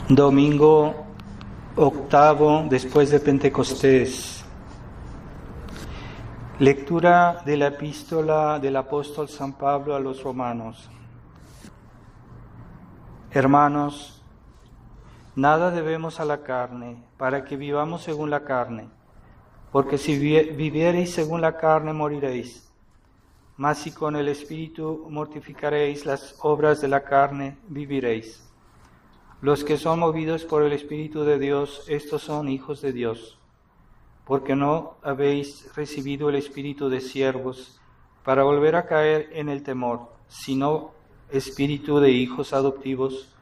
Domingo octavo después de Pentecostés. Lectura de la epístola del apóstol San Pablo a los romanos. Hermanos, nada debemos a la carne para que vivamos según la carne, porque si viviereis según la carne moriréis. Mas si con el Espíritu mortificaréis las obras de la carne, viviréis. Los que son movidos por el Espíritu de Dios, estos son hijos de Dios. Porque no habéis recibido el espíritu de siervos para volver a caer en el temor, sino espíritu de hijos adoptivos,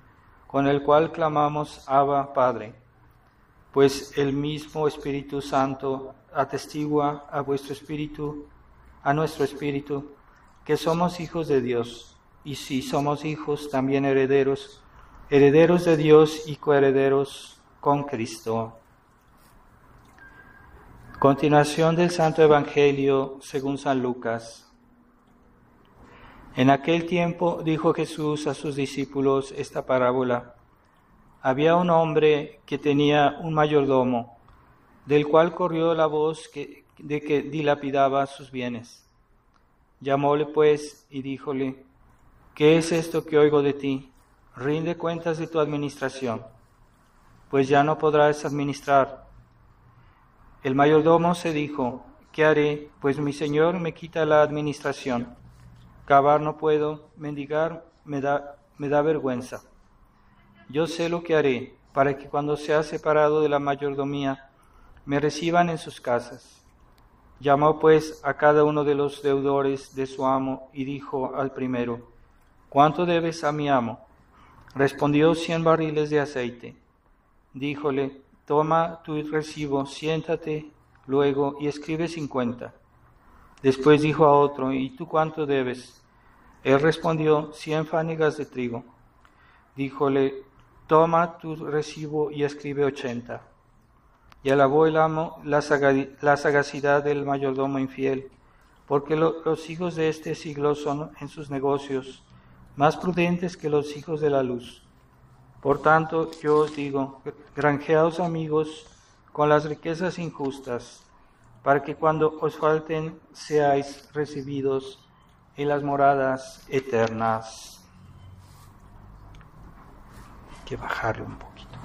con el cual clamamos Abba, Padre. Pues el mismo Espíritu Santo atestigua a vuestro espíritu, a nuestro espíritu, que somos hijos de Dios, y si somos hijos, también herederos de Dios y coherederos con Cristo. Continuación del Santo Evangelio según San Lucas. En aquel tiempo dijo Jesús a sus discípulos esta parábola. Había un hombre que tenía un mayordomo, del cual corrió la voz de que dilapidaba sus bienes. Llamóle pues y díjole: ¿Qué es esto que oigo de ti? Rinde cuentas de tu administración, pues ya no podrás administrar. El mayordomo se dijo: ¿Qué haré? Pues mi señor me quita la administración. Cavar no puedo, mendigar me da vergüenza. Yo sé lo que haré, para que cuando sea separado de la mayordomía, me reciban en sus casas. Llamó pues a cada uno de los deudores de su amo y dijo al primero: ¿Cuánto debes a mi amo? Respondió: 100 barriles de aceite. Díjole: Toma tu recibo, siéntate luego y escribe 50. Después dijo a otro: ¿Y tú cuánto debes? Él respondió: 100 fanegas de trigo. Díjole: Toma tu recibo y escribe 80. Y alabó el amo la sagacidad del mayordomo infiel, porque los hijos de este siglo son en sus negocios más prudentes que los hijos de la luz. Por tanto, yo os digo, granjeaos amigos con las riquezas injustas, para que cuando os falten seáis recibidos en las moradas eternas. Hay que bajarle un poquito.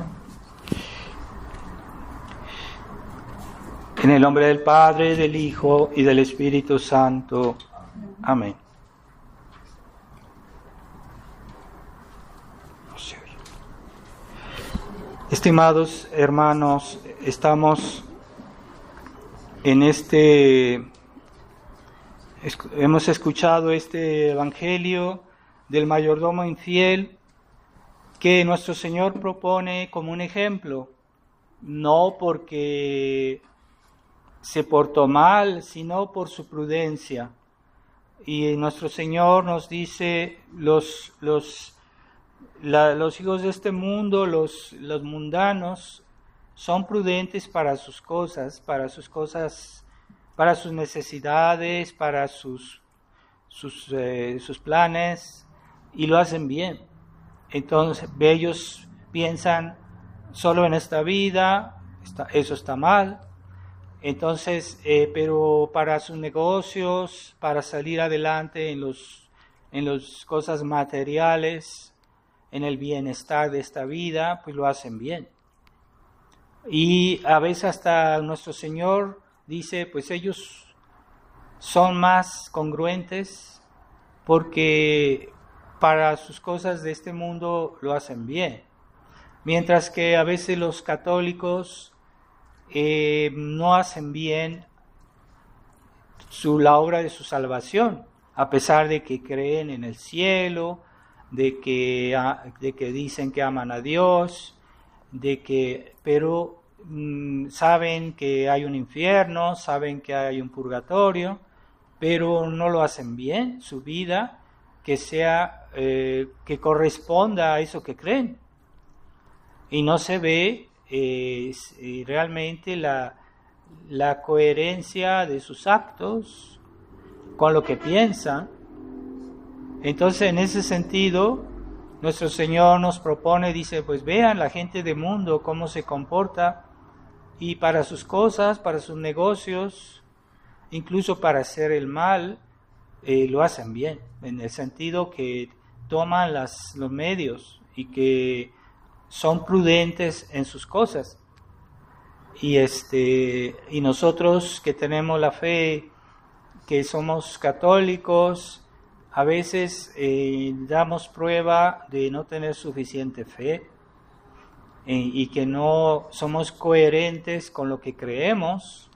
En el nombre del Padre, del Hijo y del Espíritu Santo. Amén. Estimados hermanos, estamos hemos escuchado este Evangelio del mayordomo infiel que nuestro Señor propone como un ejemplo, no porque se portó mal, sino por su prudencia. Y nuestro Señor nos dice, los hijos de este mundo, los mundanos, son prudentes para sus cosas, para sus necesidades, para sus planes, y lo hacen bien. Entonces ellos piensan solo en esta vida, eso está mal. Entonces, pero para sus negocios, para salir adelante en las cosas materiales, en el bienestar de esta vida, pues lo hacen bien. Y a veces hasta nuestro Señor dice, pues ellos son más congruentes porque para sus cosas de este mundo lo hacen bien. Mientras que a veces los católicos no hacen bien la obra de su salvación, a pesar de que creen en el cielo, de que dicen que aman a Dios, pero saben que hay un infierno, saben que hay un purgatorio, pero no lo hacen bien, su vida que corresponda a eso que creen. Y no se ve realmente la coherencia de sus actos con lo que piensan. Entonces, en ese sentido, Nuestro Señor nos propone, dice, pues vean la gente del mundo cómo se comporta, y para sus cosas, para sus negocios, incluso para hacer el mal, lo hacen bien, en el sentido que toman los medios y que son prudentes en sus cosas. Y nosotros que tenemos la fe, que somos católicos, a veces damos prueba de no tener suficiente fe y que no somos coherentes con lo que creemos,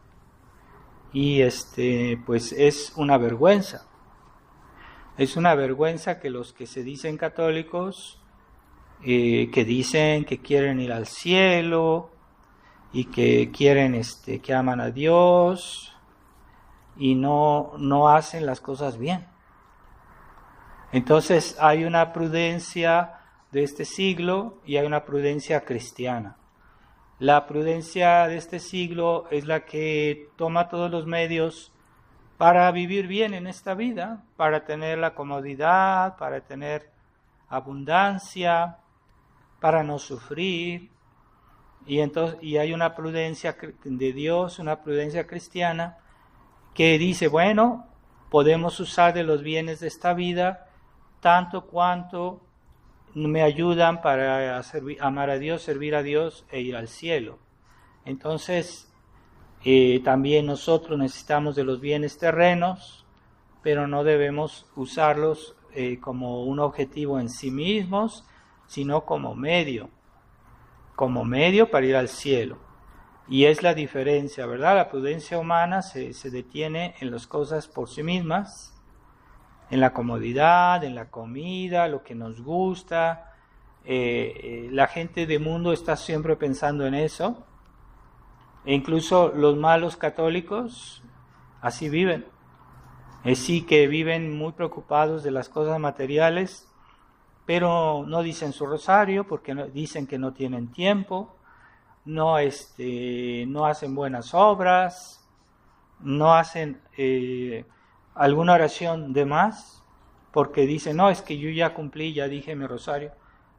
y pues es una vergüenza. Es una vergüenza que los que se dicen católicos, que dicen que quieren ir al cielo y que quieren, que aman a Dios, y no hacen las cosas bien. Entonces hay una prudencia de este siglo y hay una prudencia cristiana. La prudencia de este siglo es la que toma todos los medios para vivir bien en esta vida, para tener la comodidad, para tener abundancia, para no sufrir. Y hay una prudencia de Dios, una prudencia cristiana, que dice, bueno, podemos usar de los bienes de esta vida tanto cuanto me ayudan para amar a Dios, servir a Dios e ir al cielo. Entonces, también nosotros necesitamos de los bienes terrenos, pero no debemos usarlos como un objetivo en sí mismos, sino como medio para ir al cielo. Y es la diferencia, ¿verdad? La prudencia humana se detiene en las cosas por sí mismas, en la comodidad, en la comida, lo que nos gusta. La gente del mundo está siempre pensando en eso. E incluso los malos católicos así viven. Sí que viven muy preocupados de las cosas materiales, pero no dicen su rosario porque dicen que no tienen tiempo, no hacen buenas obras, no hacen alguna oración de más, porque dicen, no, es que yo ya cumplí, ya dije mi rosario.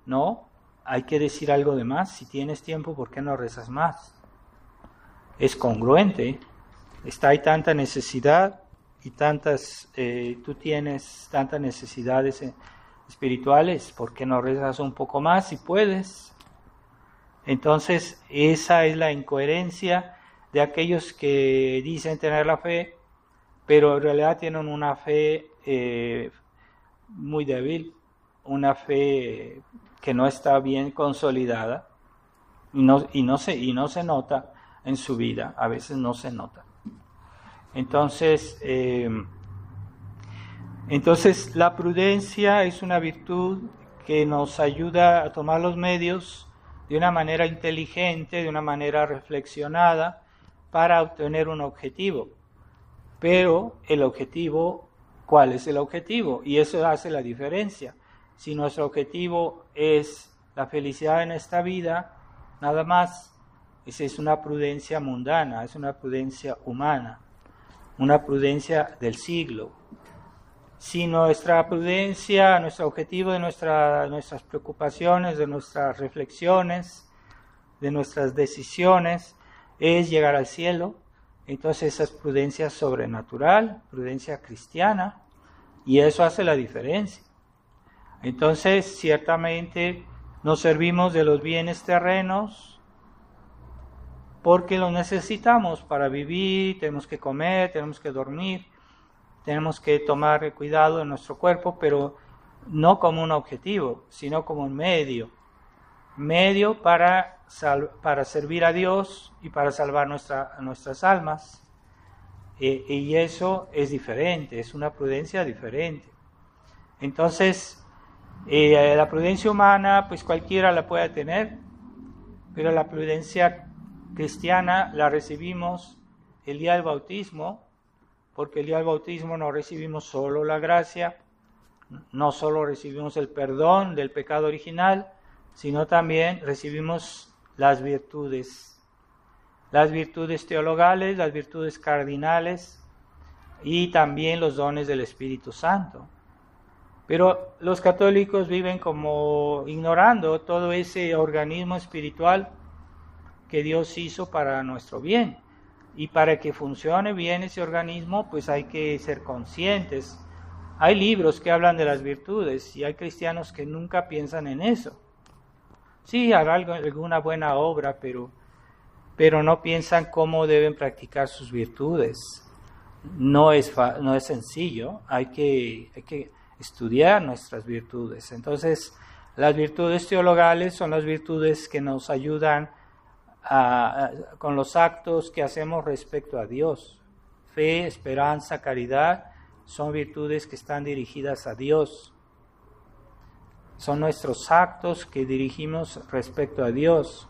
No, hay que decir algo de más. Si tienes tiempo, ¿por qué no rezas más? Es congruente. Hay tanta necesidad y tú tienes tantas necesidades espirituales, ¿por qué no rezas un poco más si puedes? Entonces, esa es la incoherencia de aquellos que dicen tener la fe, pero en realidad tienen una fe muy débil, una fe que no está bien consolidada y no se nota en su vida, a veces no se nota. Entonces la prudencia es una virtud que nos ayuda a tomar los medios de una manera inteligente, de una manera reflexionada, para obtener un objetivo. Pero el objetivo, ¿cuál es el objetivo? Y eso hace la diferencia. Si nuestro objetivo es la felicidad en esta vida, nada más, esa es una prudencia mundana, es una prudencia humana, una prudencia del siglo. Si nuestra prudencia, nuestro objetivo de nuestras preocupaciones, de nuestras reflexiones, de nuestras decisiones, es llegar al cielo, entonces esa es prudencia sobrenatural, prudencia cristiana, y eso hace la diferencia. Entonces, ciertamente, nos servimos de los bienes terrenos porque los necesitamos para vivir, tenemos que comer, tenemos que dormir, tenemos que tomar cuidado de nuestro cuerpo, pero no como un objetivo, sino como un medio para servir a Dios y para salvar nuestras almas. Y eso es diferente, es una prudencia diferente. Entonces, la prudencia humana, pues cualquiera la puede tener, pero la prudencia cristiana la recibimos el día del bautismo, porque el día del bautismo no recibimos solo la gracia, no solo recibimos el perdón del pecado original, sino también recibimos las virtudes teologales, las virtudes cardinales y también los dones del Espíritu Santo. Pero los católicos viven como ignorando todo ese organismo espiritual que Dios hizo para nuestro bien. Y para que funcione bien ese organismo, pues hay que ser conscientes. Hay libros que hablan de las virtudes y hay cristianos que nunca piensan en eso. Sí, hará alguna buena obra, pero no piensan cómo deben practicar sus virtudes. No es sencillo, hay que estudiar nuestras virtudes. Entonces, las virtudes teologales son las virtudes que nos ayudan con los actos que hacemos respecto a Dios. Fe, esperanza, caridad son virtudes que están dirigidas a Dios. Son nuestros actos que dirigimos respecto a Dios.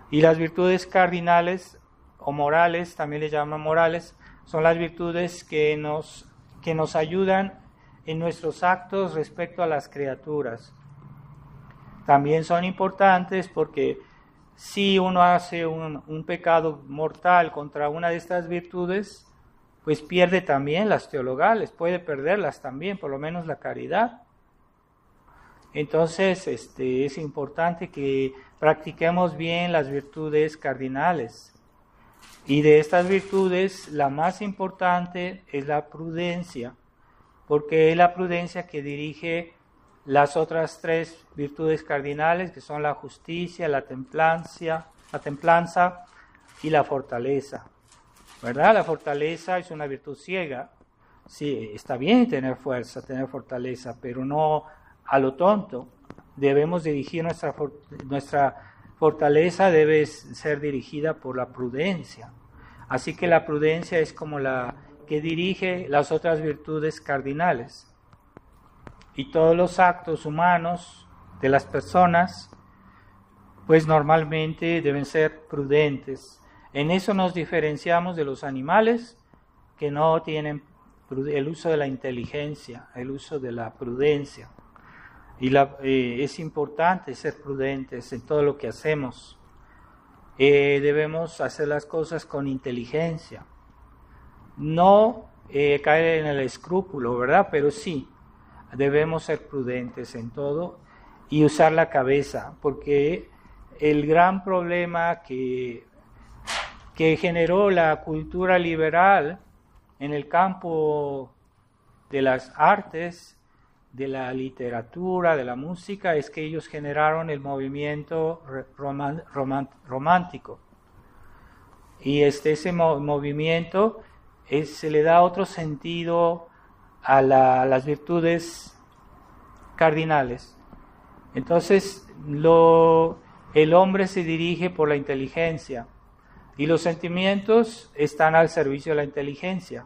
Y las virtudes cardinales o morales, también le llaman morales, son las virtudes que nos ayudan en nuestros actos respecto a las criaturas. También son importantes porque si uno hace un pecado mortal contra una de estas virtudes, pues pierde también las teologales, puede perderlas también, por lo menos la caridad. Entonces, es importante que practiquemos bien las virtudes cardinales. Y de estas virtudes, la más importante es la prudencia, porque es la prudencia que dirige las otras tres virtudes cardinales, que son la justicia, la templanza y la fortaleza. ¿Verdad? La fortaleza es una virtud ciega. Sí, está bien tener fuerza, tener fortaleza, pero no a lo tonto. Debemos dirigir nuestra fortaleza, debe ser dirigida por la prudencia. Así que la prudencia es como la que dirige las otras virtudes cardinales. Y todos los actos humanos de las personas, pues normalmente deben ser prudentes. En eso nos diferenciamos de los animales que no tienen el uso de la inteligencia, el uso de la prudencia. Y es importante ser prudentes en todo lo que hacemos. Debemos hacer las cosas con inteligencia. No caer en el escrúpulo, ¿verdad? Pero sí, debemos ser prudentes en todo y usar la cabeza, porque el gran problema que generó la cultura liberal en el campo de las artes, de la literatura, de la música, es que ellos generaron el movimiento romántico. Y ese movimiento se le da otro sentido a las virtudes cardinales. Entonces, el hombre se dirige por la inteligencia y los sentimientos están al servicio de la inteligencia,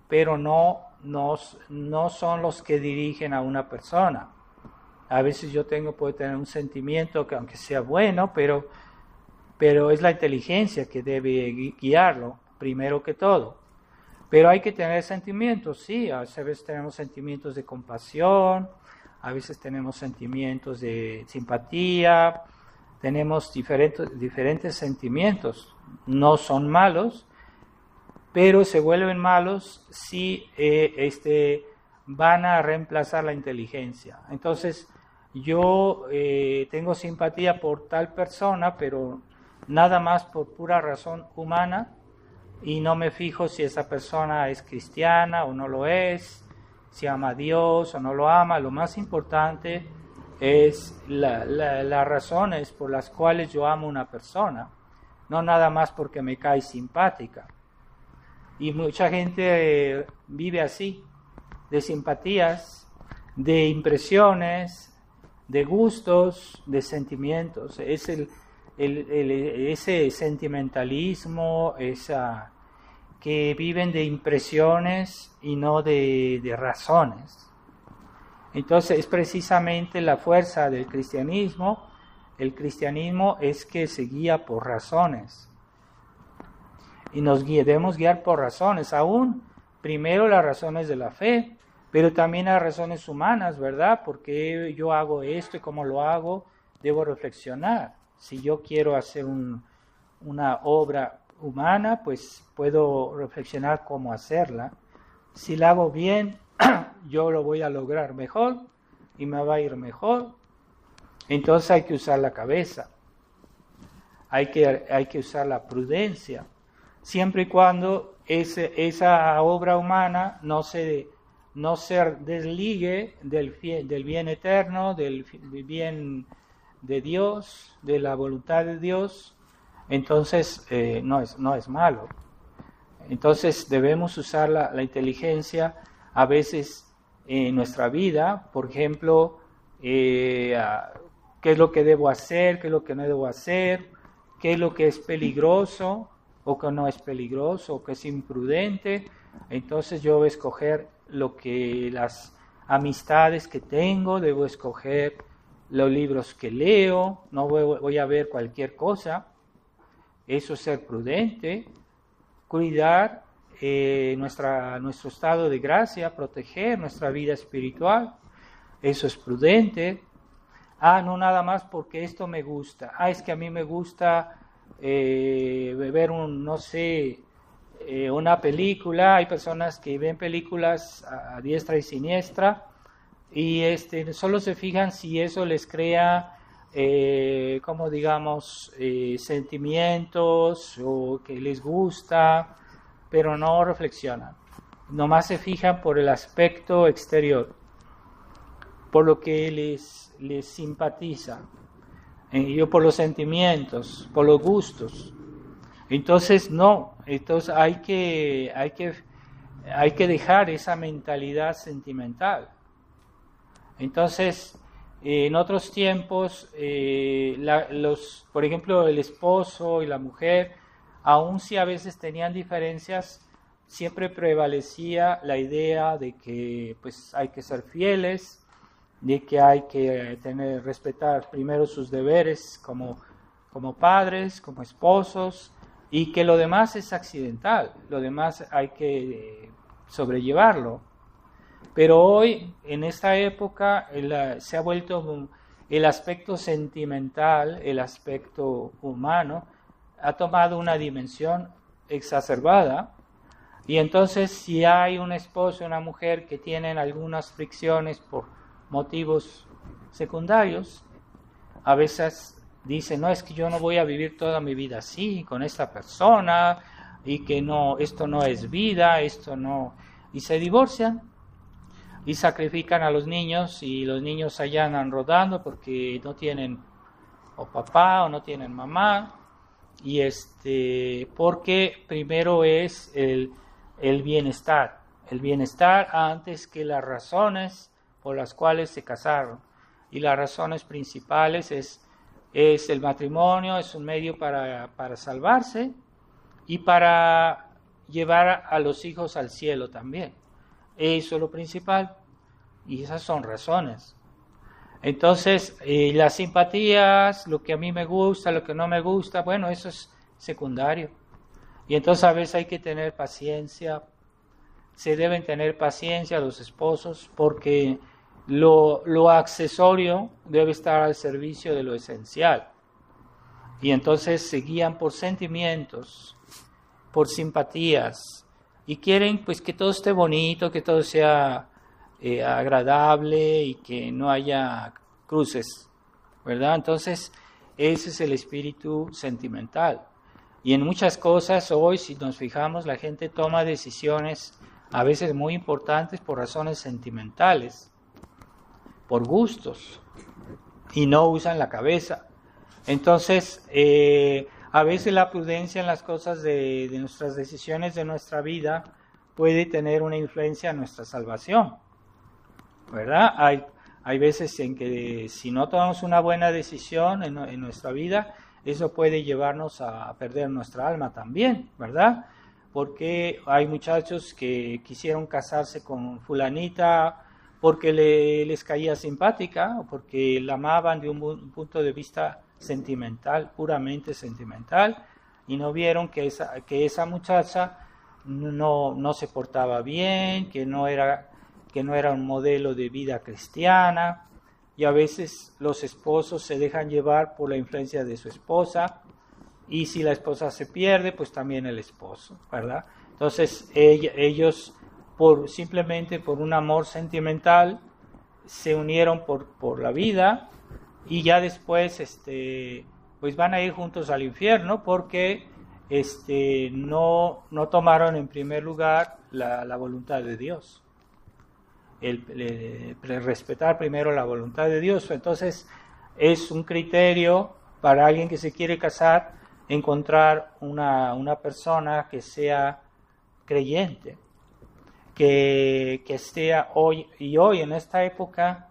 pero no son los que dirigen a una persona. A veces puedo tener un sentimiento que aunque sea bueno, pero es la inteligencia que debe guiarlo, primero que todo. Pero hay que tener sentimientos, sí, a veces tenemos sentimientos de compasión, a veces tenemos sentimientos de simpatía, tenemos diferentes sentimientos, no son malos, pero se vuelven malos si van a reemplazar la inteligencia. Entonces, yo tengo simpatía por tal persona, pero nada más por pura razón humana, y no me fijo si esa persona es cristiana o no lo es, si ama a Dios o no lo ama. Lo más importante es las razones por las cuales yo amo a una persona, no nada más porque me cae simpática. Y mucha gente vive así, de simpatías, de impresiones, de gustos, de sentimientos. Es ese sentimentalismo, que viven de impresiones y no de razones. Entonces es precisamente la fuerza del cristianismo. El cristianismo es que se guía por razones. Y debemos guiar por razones, aún primero las razones de la fe, pero también las razones humanas, ¿verdad? ¿Por qué yo hago esto y cómo lo hago? Debo reflexionar. Si yo quiero hacer una obra humana, pues puedo reflexionar cómo hacerla. Si la hago bien, yo lo voy a lograr mejor y me va a ir mejor. Entonces hay que usar la cabeza, hay que usar la prudencia, siempre y cuando esa obra humana no se desligue del bien eterno, del bien de Dios, de la voluntad de Dios. Entonces no es malo. Entonces debemos usar la inteligencia a veces en nuestra vida. Por ejemplo, qué es lo que debo hacer, qué es lo que no debo hacer, qué es lo que es peligroso o que no es peligroso o que es imprudente. Entonces yo voy a escoger las amistades que tengo, debo escoger los libros que leo, no voy a ver cualquier cosa. Eso es ser prudente, cuidar nuestro estado de gracia, proteger nuestra vida espiritual. Eso es prudente. No nada más porque esto me gusta. Es que a mí me gusta ver una película. Hay personas que ven películas a diestra y siniestra y solo se fijan si eso les crea sentimientos o que les gusta, pero no reflexionan. Nomás se fijan por el aspecto exterior, por lo que les simpatiza, por los sentimientos, por los gustos. Entonces hay que dejar esa mentalidad sentimental. Entonces, en otros tiempos, por ejemplo, el esposo y la mujer, aun si a veces tenían diferencias, siempre prevalecía la idea de que pues hay que ser fieles, de que hay que respetar primero sus deberes como padres, como esposos, y que lo demás es accidental, lo demás hay que sobrellevarlo. Pero hoy, en esta época, se ha vuelto el aspecto sentimental, el aspecto humano, ha tomado una dimensión exacerbada. Y entonces, si hay un esposo y una mujer que tienen algunas fricciones por motivos secundarios, a veces dicen, no, es que yo no voy a vivir toda mi vida así, con esta persona, y que no, esto no es vida, esto no... Y se divorcian y sacrifican a los niños, y los niños allá andan rodando porque no tienen o papá o no tienen mamá, y porque primero es el bienestar antes que las razones por las cuales se casaron. Y las razones principales es el matrimonio, es un medio para salvarse y para llevar a los hijos al cielo también. Eso es lo principal, y esas son razones. Entonces, las simpatías, lo que a mí me gusta, lo que no me gusta, bueno, eso es secundario. Y entonces a veces hay que tener paciencia, se deben tener paciencia los esposos, porque lo accesorio debe estar al servicio de lo esencial. Y entonces se guían por sentimientos, por simpatías, y quieren pues que todo esté bonito, que todo sea agradable y que no haya cruces, ¿verdad? Entonces ese es el espíritu sentimental. Y en muchas cosas hoy, si nos fijamos, la gente toma decisiones a veces muy importantes por razones sentimentales, por gustos, y no usan la cabeza. Entonces, a veces la prudencia en las cosas de nuestras decisiones de nuestra vida puede tener una influencia en nuestra salvación, ¿verdad? Hay veces en que si no tomamos una buena decisión en nuestra vida, eso puede llevarnos a perder nuestra alma también, ¿verdad? Porque hay muchachos que quisieron casarse con fulanita porque les caía simpática o porque la amaban de un punto de vista sentimental, puramente sentimental, y no vieron que esa muchacha no se portaba bien, que no era un modelo de vida cristiana. Y a veces los esposos se dejan llevar por la influencia de su esposa, y si la esposa se pierde, pues también el esposo, ¿verdad? Entonces ellos simplemente por un amor sentimental, se unieron por la vida y ya después pues van a ir juntos al infierno porque no tomaron en primer lugar la voluntad de Dios. El respetar primero la voluntad de Dios. Entonces es un criterio para alguien que se quiere casar, encontrar una persona que sea creyente, que esté hoy en esta época.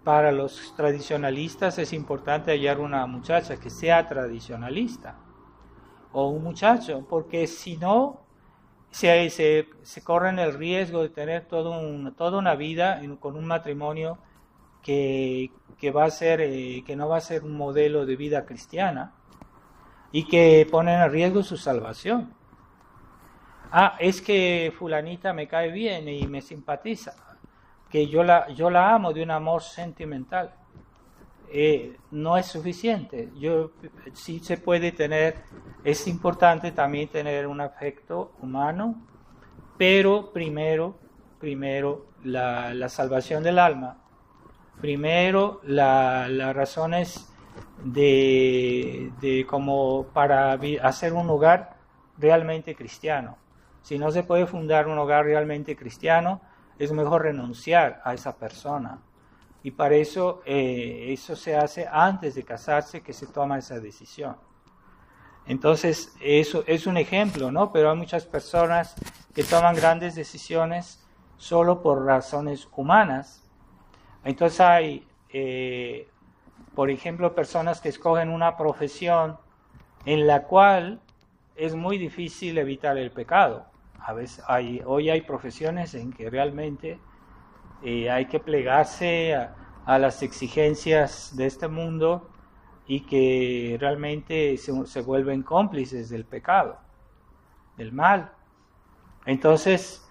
Para los tradicionalistas es importante hallar una muchacha que sea tradicionalista o un muchacho, porque si no se corren el riesgo de tener toda una vida con un matrimonio que va a ser que no va a ser un modelo de vida cristiana y que ponen en riesgo su salvación. Es que fulanita me cae bien y me simpatiza, que yo la amo de un amor sentimental. No es suficiente. Sí se puede tener, es importante también tener un afecto humano, pero primero la salvación del alma, primero las razones de como para hacer un hogar realmente cristiano. Si no se puede fundar un hogar realmente cristiano, es mejor renunciar a esa persona. Y para eso, eso se hace antes de casarse, que se toma esa decisión. Entonces, eso es un ejemplo, ¿no? Pero hay muchas personas que toman grandes decisiones solo por razones humanas. Entonces hay, por ejemplo, personas que escogen una profesión en la cual es muy difícil evitar el pecado. A veces hoy hay profesiones en que realmente hay que plegarse a las exigencias de este mundo y que realmente se vuelven cómplices del pecado, del mal. Entonces,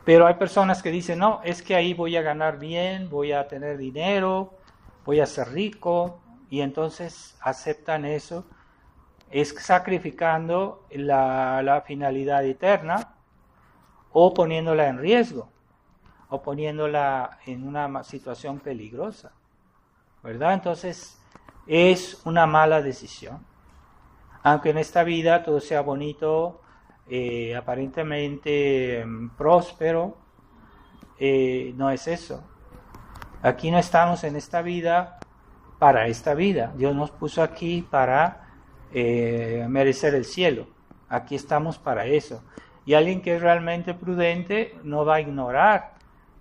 pero hay personas que dicen, no, es que ahí voy a ganar bien, voy a tener dinero, voy a ser rico, y entonces aceptan eso, es sacrificando la finalidad eterna o poniéndola en riesgo o poniéndola en una situación peligrosa, ¿verdad? Entonces es una mala decisión. Aunque en esta vida todo sea bonito, aparentemente próspero, no es eso. Aquí no estamos en esta vida para esta vida. Dios nos puso aquí para merecer el cielo. Aquí estamos para eso. Y alguien que es realmente prudente no va a ignorar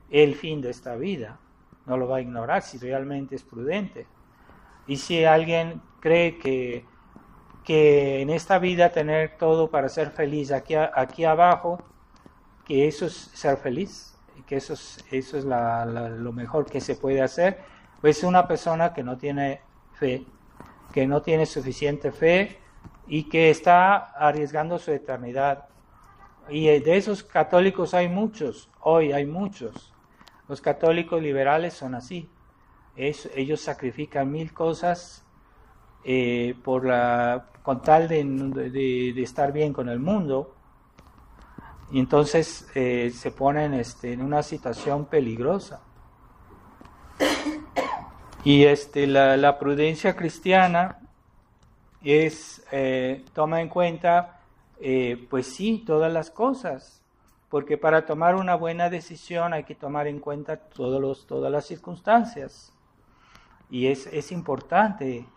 el fin de esta vida. No lo va a ignorar si realmente es prudente. Y si alguien cree que en esta vida tener todo para ser feliz aquí abajo, que eso es ser feliz, que eso es lo mejor que se puede hacer, pues es una persona que no tiene fe, que no tiene suficiente fe y que está arriesgando su eternidad. Y de esos católicos hay muchos, hoy hay muchos. Los católicos liberales son así. Ellos sacrifican mil cosas con tal de estar bien con el mundo. Y entonces se ponen en una situación peligrosa. Y la prudencia cristiana toma en cuenta, pues sí, todas las cosas, porque para tomar una buena decisión hay que tomar en cuenta todas las circunstancias. Y es importante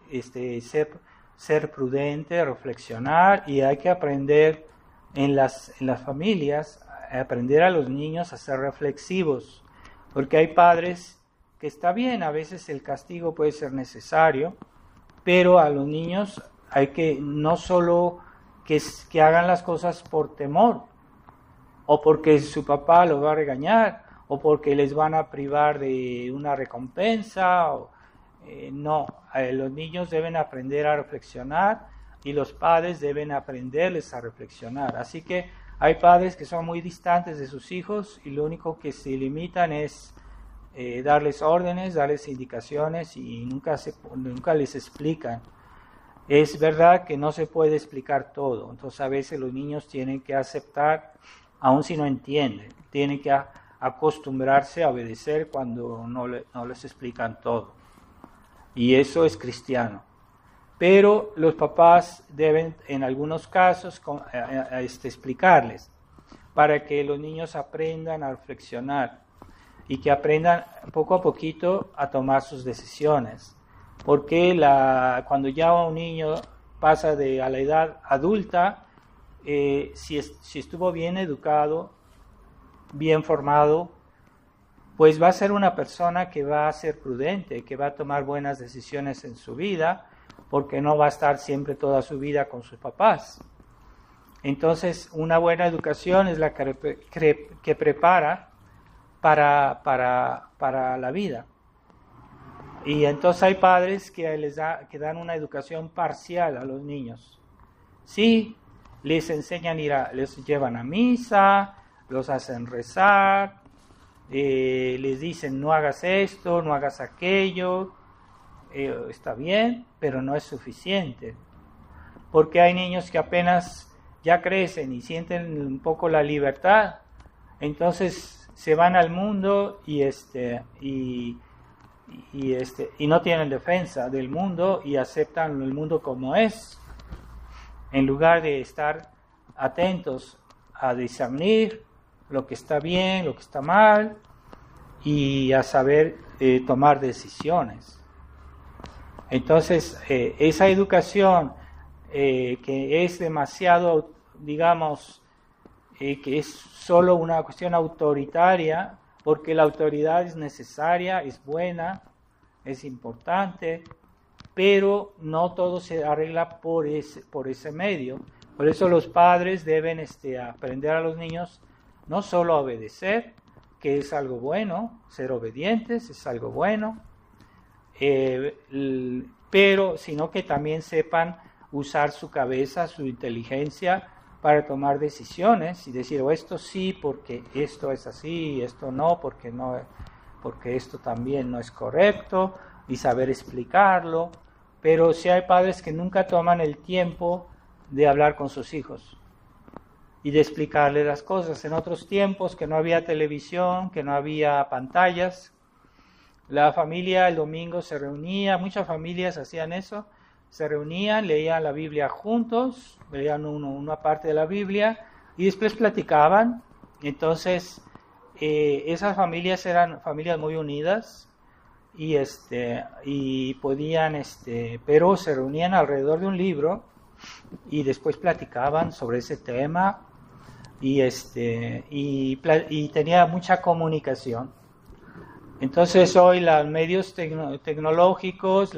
ser prudente, reflexionar, y hay que aprender en las familias, aprender a los niños a ser reflexivos, porque hay padres que está bien, a veces el castigo puede ser necesario, pero a los niños hay que no solo que hagan las cosas por temor, o porque su papá los va a regañar, o porque les van a privar de una recompensa, no, los niños deben aprender a reflexionar y los padres deben aprenderles a reflexionar. Así que hay padres que son muy distantes de sus hijos y lo único que se limitan es darles órdenes, darles indicaciones y nunca les explican. Es verdad que no se puede explicar todo, entonces a veces los niños tienen que aceptar aun si no entienden. Tienen que acostumbrarse a obedecer cuando no les explican todo. Y eso es cristiano. Pero los papás deben, en algunos casos, explicarles para que los niños aprendan a reflexionar y que aprendan poco a poquito a tomar sus decisiones. Porque cuando ya un niño pasa a la edad adulta, si estuvo bien educado, bien formado, pues va a ser una persona que va a ser prudente, que va a tomar buenas decisiones en su vida, porque no va a estar siempre toda su vida con sus papás. Entonces, una buena educación es la que prepara para la vida. Y entonces hay padres que dan una educación parcial a los niños. Sí, les enseñan les llevan a misa, los hacen rezar, les dicen no hagas esto, no hagas aquello, está bien, pero no es suficiente. Porque hay niños que apenas ya crecen y sienten un poco la libertad, entonces se van al mundo y no tienen defensa del mundo y aceptan el mundo como es, en lugar de estar atentos a discernir lo que está bien, lo que está mal y a saber tomar decisiones. Entonces, esa educación que es demasiado, digamos, que es solo una cuestión autoritaria, porque la autoridad es necesaria, es buena, es importante, pero no todo se arregla por ese medio. Por eso los padres deben aprender a los niños no solo a obedecer, que es algo bueno, ser obedientes es algo bueno, pero sino que también sepan usar su cabeza, su inteligencia para tomar decisiones y decir, esto sí porque esto es así, esto no porque esto también no es correcto, y saber explicarlo. Pero sí hay padres que nunca toman el tiempo de hablar con sus hijos y de explicarles las cosas. En otros tiempos que no había televisión, que no había pantallas, la familia el domingo se reunía, muchas familias hacían eso, se reunían, leían la Biblia juntos, leían una parte de la Biblia y después platicaban. Entonces, esas familias eran familias muy unidas y podían, pero se reunían alrededor de un libro y después platicaban sobre ese tema y tenía mucha comunicación. Entonces hoy los medios tecnológicos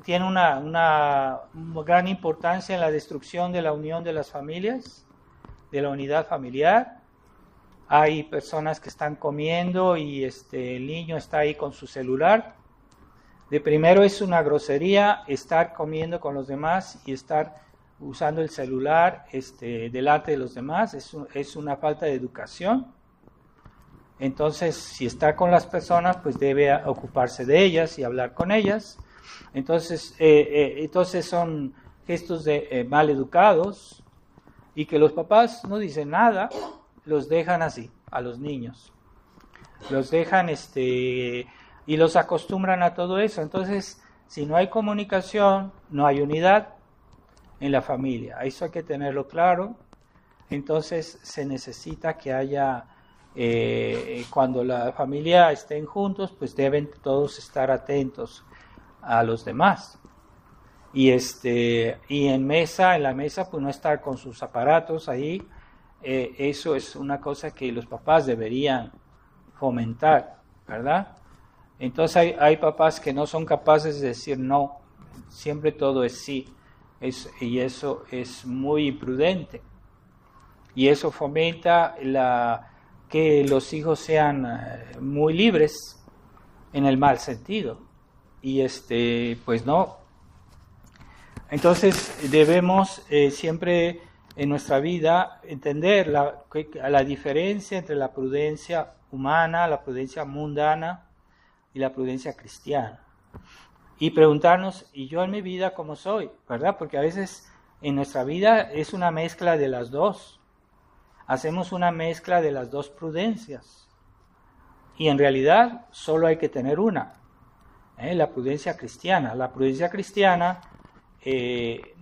tienen una gran importancia en la destrucción de la unión de las familias, de la unidad familiar. Hay personas que están comiendo y el niño está ahí con su celular. De primero es una grosería estar comiendo con los demás y estar usando el celular delante de los demás. Es una falta de educación. Entonces, si está con las personas, pues debe ocuparse de ellas y hablar con ellas. Entonces son gestos de mal educados y que los papás no dicen nada, los dejan así a los niños. Los dejan y los acostumbran a todo eso. Entonces, si no hay comunicación, no hay unidad en la familia. Eso hay que tenerlo claro. Entonces, se necesita que haya, cuando la familia estén juntos, pues deben todos estar atentos a los demás. Y en la mesa, pues no estar con sus aparatos ahí. Eso es una cosa que los papás deberían fomentar, ¿verdad? Entonces hay papás que no son capaces de decir no, siempre todo es sí, y eso es muy imprudente. Y eso fomenta que los hijos sean muy libres en el mal sentido. Y pues no. Entonces debemos siempre en nuestra vida entender la diferencia entre la prudencia humana, la prudencia mundana y la prudencia cristiana. Y preguntarnos, ¿y yo en mi vida cómo soy? ¿Verdad? Porque a veces en nuestra vida es una mezcla de las dos. Hacemos una mezcla de las dos prudencias. Y en realidad solo hay que tener una, la prudencia cristiana. La prudencia cristiana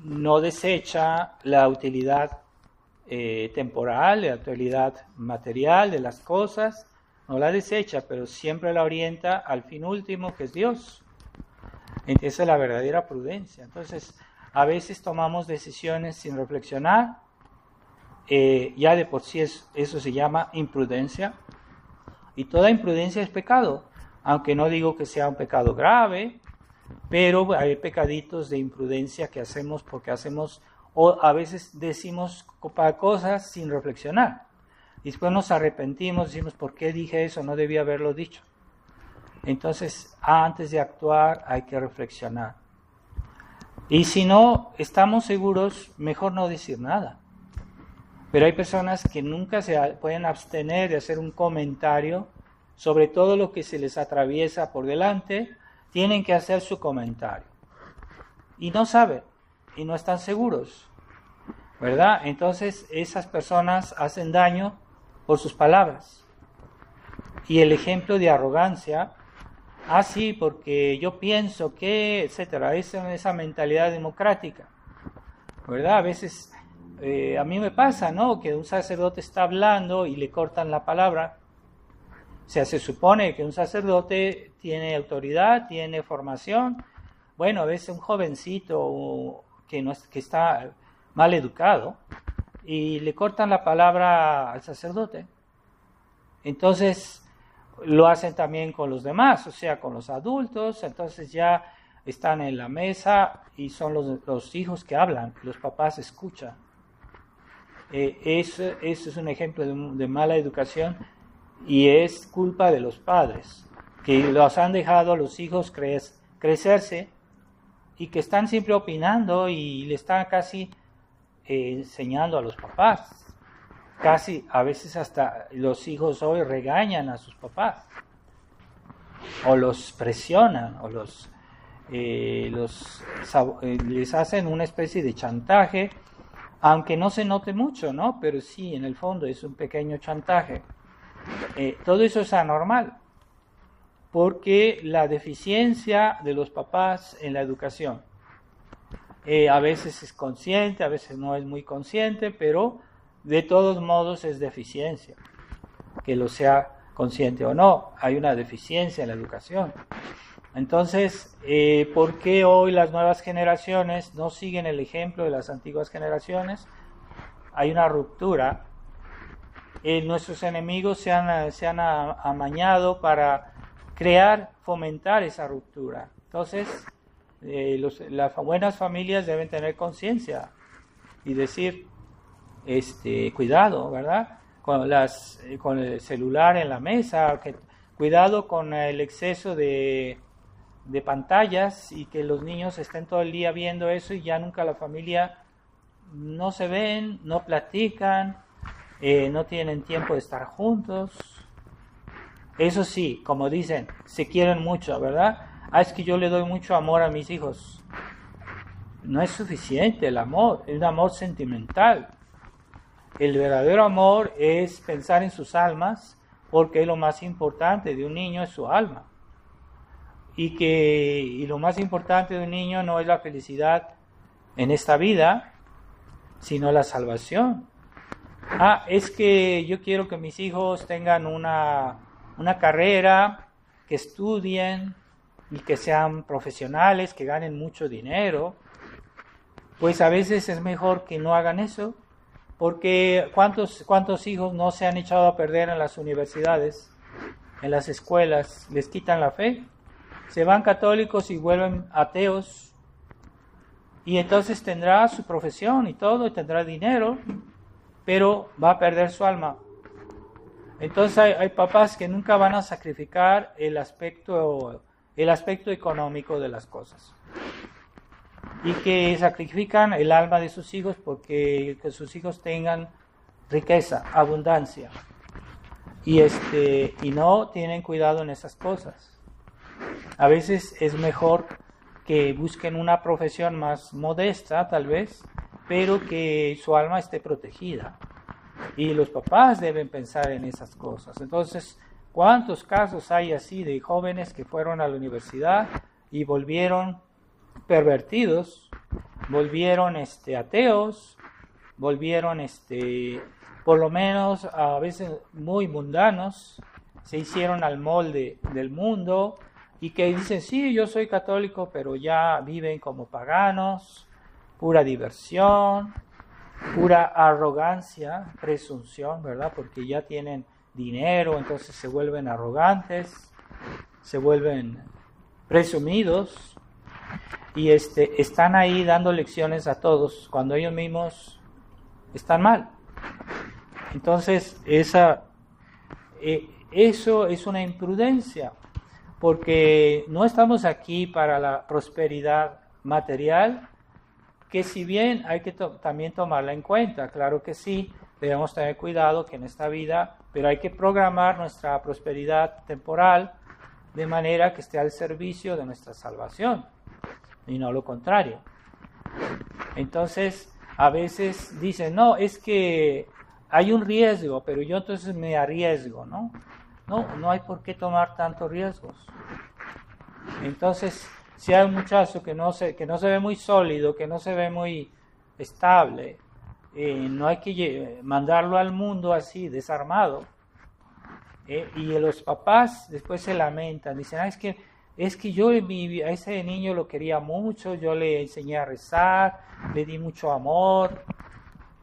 no desecha la utilidad temporal, la utilidad material de las cosas, no la desecha, pero siempre la orienta al fin último, que es Dios. Esa es la verdadera prudencia. Entonces, a veces tomamos decisiones sin reflexionar, ya de por sí eso se llama imprudencia, y toda imprudencia es pecado, aunque no digo que sea un pecado grave, pero hay pecaditos de imprudencia que hacemos porque hacemos, o a veces decimos cosas sin reflexionar. Y después nos arrepentimos, decimos, ¿por qué dije eso? No debía haberlo dicho. Entonces, antes de actuar hay que reflexionar. Y si no estamos seguros, mejor no decir nada. Pero hay personas que nunca se pueden abstener de hacer un comentario sobre todo lo que se les atraviesa por delante, tienen que hacer su comentario. Y no saben, y no están seguros, ¿verdad? Entonces esas personas hacen daño por sus palabras. Y el ejemplo de arrogancia, sí, porque yo pienso que, etcétera, esa mentalidad democrática, ¿verdad? A veces, a mí me pasa, ¿no? Que un sacerdote está hablando y le cortan la palabra. O sea, se supone que un sacerdote tiene autoridad, tiene formación. Bueno, a veces un jovencito que está mal educado y le cortan la palabra al sacerdote. Entonces lo hacen también con los demás, o sea, con los adultos. Entonces ya están en la mesa y son los hijos que hablan, los papás escuchan. Eso es un ejemplo de mala educación y es culpa de los padres, que los han dejado a los hijos crecerse y que están siempre opinando y le están casi enseñando a los papás. Casi a veces hasta los hijos hoy regañan a sus papás o los presionan o les hacen una especie de chantaje, aunque no se note mucho, ¿no? Pero sí, en el fondo es un pequeño chantaje. Todo eso es anormal, porque la deficiencia de los papás en la educación, a veces es consciente, a veces no es muy consciente, pero de todos modos es deficiencia, que lo sea consciente o no, hay una deficiencia en la educación. Entonces, ¿por qué hoy las nuevas generaciones no siguen el ejemplo de las antiguas generaciones? Hay una ruptura. Nuestros enemigos se han amañado para fomentar esa ruptura. Entonces, las buenas familias deben tener conciencia y decir, cuidado, ¿verdad? Con el celular en la mesa, cuidado con el exceso de pantallas y que los niños estén todo el día viendo eso y ya nunca la familia no se ven, no platican, no tienen tiempo de estar juntos. Eso sí, como dicen, se quieren mucho, ¿verdad? Es que yo le doy mucho amor a mis hijos. No es suficiente el amor, es un amor sentimental. El verdadero amor es pensar en sus almas, porque lo más importante de un niño es su alma. Y lo más importante de un niño no es la felicidad en esta vida, sino la salvación. Es que yo quiero que mis hijos tengan una carrera, que estudien y que sean profesionales, que ganen mucho dinero. Pues a veces es mejor que no hagan eso, porque ¿cuántos hijos no se han echado a perder en las universidades, en las escuelas? Les quitan la fe, se van católicos y vuelven ateos, y entonces tendrá su profesión y todo, y tendrá dinero, pero va a perder su alma. Entonces hay papás que nunca van a sacrificar el aspecto económico de las cosas, y que sacrifican el alma de sus hijos porque que sus hijos tengan riqueza, abundancia, y no tienen cuidado en esas cosas. A veces es mejor que busquen una profesión más modesta, tal vez, pero que su alma esté protegida. Y los papás deben pensar en esas cosas. Entonces, ¿cuántos casos hay así de jóvenes que fueron a la universidad y volvieron pervertidos, volvieron ateos, volvieron por lo menos a veces muy mundanos, se hicieron al molde del mundo y que dicen, sí, yo soy católico, pero ya viven como paganos, pura diversión, pura arrogancia, presunción, ¿verdad? Porque ya tienen dinero, entonces se vuelven arrogantes, se vuelven presumidos y están ahí dando lecciones a todos cuando ellos mismos están mal. Entonces, eso es una imprudencia, porque no estamos aquí para la prosperidad material, que si bien hay que también tomarla en cuenta, claro que sí, debemos tener cuidado que en esta vida, pero hay que programar nuestra prosperidad temporal de manera que esté al servicio de nuestra salvación, y no lo contrario. Entonces, a veces dicen, no, es que hay un riesgo, pero yo entonces me arriesgo, ¿no? No hay por qué tomar tantos riesgos. Entonces, si hay un muchacho que no se ve muy sólido, que no se ve muy estable, no hay que mandarlo al mundo así, desarmado. Y los papás después se lamentan, dicen, es que yo a ese niño lo quería mucho, yo le enseñé a rezar, le di mucho amor,